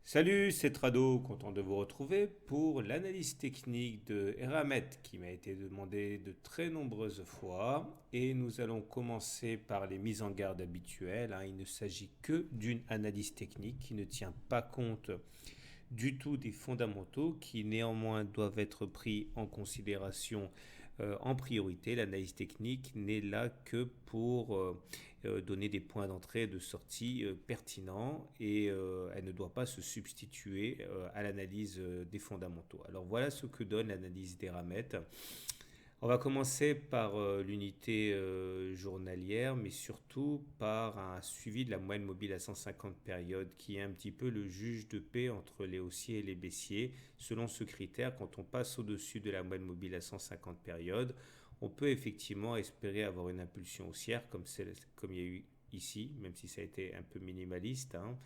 Salut, c'est Trado, content de vous retrouver pour l'analyse technique de Eramet qui m'a été demandée de très nombreuses fois. Et nous allons commencer par les mises en garde habituelles, hein. Il ne s'agit que d'une analyse technique qui ne tient pas compte du tout des fondamentaux qui néanmoins doivent être pris en considération en priorité. L'analyse technique n'est là que pour donner des points d'entrée et de sortie pertinents et elle ne doit pas se substituer à l'analyse des fondamentaux. Alors voilà ce que donne l'analyse des ramettes. On va commencer par l'unité journalière, mais surtout par un suivi de la moyenne mobile à 150 périodes, qui est un petit peu le juge de paix entre les haussiers et les baissiers. Selon ce critère, quand on passe au-dessus de la moyenne mobile à 150 périodes, on peut effectivement espérer avoir une impulsion haussière, comme il y a eu ici, même si ça a été un peu minimaliste, hein.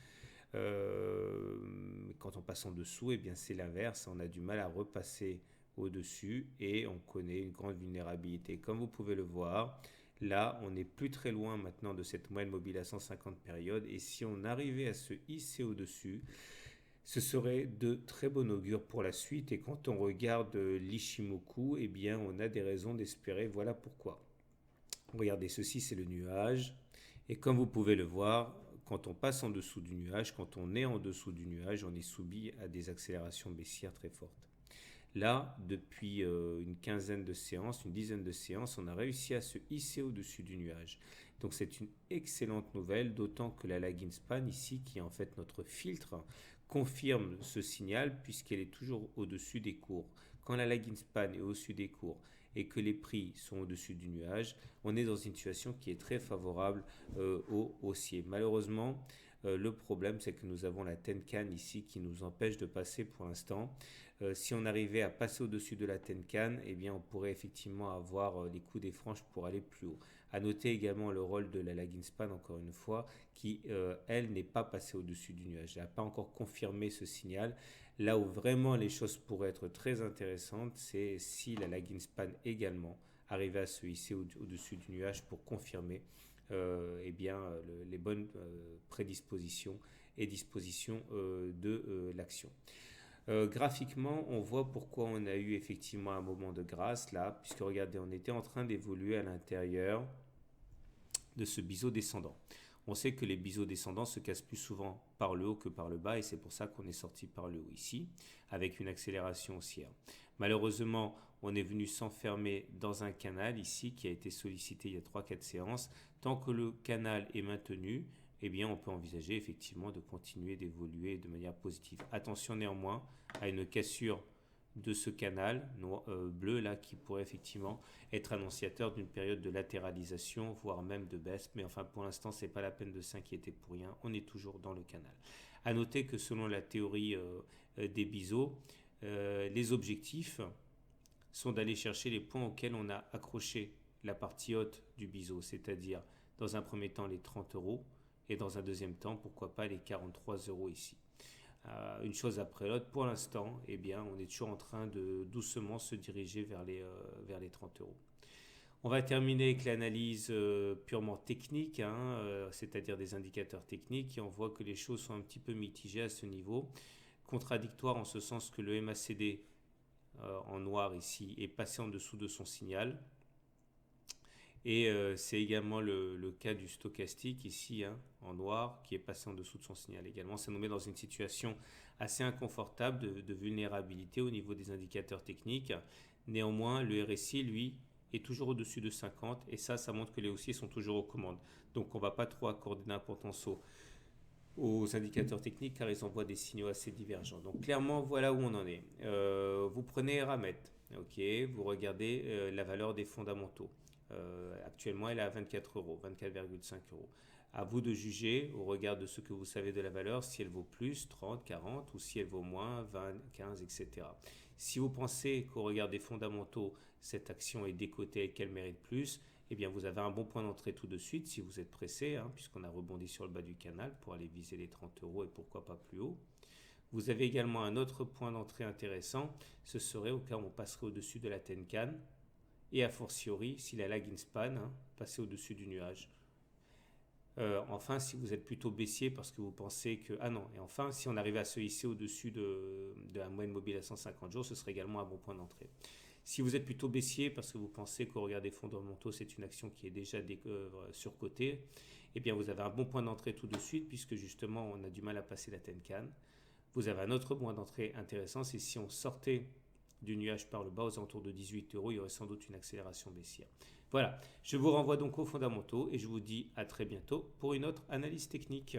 Quand on passe en dessous, eh bien c'est l'inverse, on a du mal à repasser au-dessus et on connaît une grande vulnérabilité. Comme vous pouvez le voir, là, on n'est plus très loin maintenant de cette moyenne mobile à 150 périodes et si on arrivait à se hisser au-dessus, ce serait de très bon augure pour la suite et quand on regarde l'Ishimoku, eh bien on a des raisons d'espérer, voilà pourquoi. Regardez, ceci c'est le nuage et comme vous pouvez le voir, quand on passe en dessous du nuage, quand on est en dessous du nuage, on est soumis à des accélérations baissières très fortes. Là, depuis une quinzaine de séances, une dizaine de séances, on a réussi à se hisser au-dessus du nuage. Donc c'est une excellente nouvelle, d'autant que la lagging span ici, qui est en fait notre filtre, confirme ce signal puisqu'elle est toujours au-dessus des cours. Quand la lagging span est au-dessus des cours et que les prix sont au-dessus du nuage, on est dans une situation qui est très favorable aux haussiers. Malheureusement, le problème, c'est que nous avons la Tenkan ici qui nous empêche de passer pour l'instant. Si on arrivait à passer au-dessus de la Tenkan, eh bien, on pourrait effectivement avoir les coups des franges pour aller plus haut. À noter également le rôle de la lagging span, encore une fois, qui, elle, n'est pas passée au-dessus du nuage. Elle n'a pas encore confirmé ce signal. Là où vraiment les choses pourraient être très intéressantes, c'est si la lagging span également arrivait à se hisser au-dessus du nuage pour confirmer eh bien, les bonnes prédispositions et dispositions de l'action. Graphiquement, on voit pourquoi on a eu effectivement un moment de grâce là, puisque regardez, on était en train d'évoluer à l'intérieur de ce biseau descendant. On sait que les biseaux descendants se cassent plus souvent par le haut que par le bas et c'est pour ça qu'on est sorti par le haut ici avec une accélération haussière. Malheureusement, on est venu s'enfermer dans un canal ici qui a été sollicité il y a 3-4 séances. Tant que le canal est maintenu, eh bien on peut envisager effectivement de continuer d'évoluer de manière positive. Attention néanmoins à une cassure de ce canal bleu là qui pourrait effectivement être annonciateur d'une période de latéralisation voire même de baisse, mais enfin pour l'instant c'est pas la peine de s'inquiéter pour rien, on est toujours dans le canal. À noter que selon la théorie des biseaux, les objectifs sont d'aller chercher les points auxquels on a accroché la partie haute du biseau, c'est-à-dire dans un premier temps les 30 euros et dans un deuxième temps pourquoi pas les 43 euros ici. Une chose après l'autre. Pour l'instant, eh bien, on est toujours en train de doucement se diriger vers les 30 euros. On va terminer avec l'analyse purement technique, hein, c'est-à-dire des indicateurs techniques, et on voit que les choses sont un petit peu mitigées à ce niveau. Contradictoire en ce sens que le MACD en noir ici est passé en dessous de son signal. Et c'est également le cas du stochastique ici, hein, en noir, qui est passé en dessous de son signal également. Ça nous met dans une situation assez inconfortable de vulnérabilité au niveau des indicateurs techniques. Néanmoins, le RSI, lui, est toujours au-dessus de 50 et ça montre que les haussiers sont toujours aux commandes. Donc on ne va pas trop accorder d'importance aux indicateurs techniques car ils envoient des signaux assez divergents. Donc clairement, voilà où on en est. Vous prenez Ramet, ok, vous regardez la valeur des fondamentaux. Actuellement, elle est à 24 euros, 24,5 euros. À vous de juger, au regard de ce que vous savez de la valeur, si elle vaut plus, 30, 40, ou si elle vaut moins, 20, 15, etc. Si vous pensez qu'au regard des fondamentaux, cette action est décotée et qu'elle mérite plus, eh bien vous avez un bon point d'entrée tout de suite si vous êtes pressé, hein, puisqu'on a rebondi sur le bas du canal pour aller viser les 30 euros et pourquoi pas plus haut. Vous avez également un autre point d'entrée intéressant, ce serait au cas où on passerait au-dessus de la Tenkan, et a fortiori si la lagging span passait au-dessus du nuage. Enfin, si vous êtes plutôt baissier parce que vous pensez que... Ah non, et enfin, si on arrivait à se hisser au-dessus de la moyenne mobile à 150 jours, ce serait également un bon point d'entrée. Si vous êtes plutôt baissier parce que vous pensez qu'au regard des fondamentaux, c'est une action qui est déjà surcotée, eh bien vous avez un bon point d'entrée tout de suite puisque justement on a du mal à passer la Tenkan. Vous avez un autre point d'entrée intéressant, c'est si on sortait du nuage par le bas aux alentours de 18 euros, il y aurait sans doute une accélération baissière. Voilà, je vous renvoie donc aux fondamentaux et je vous dis à très bientôt pour une autre analyse technique.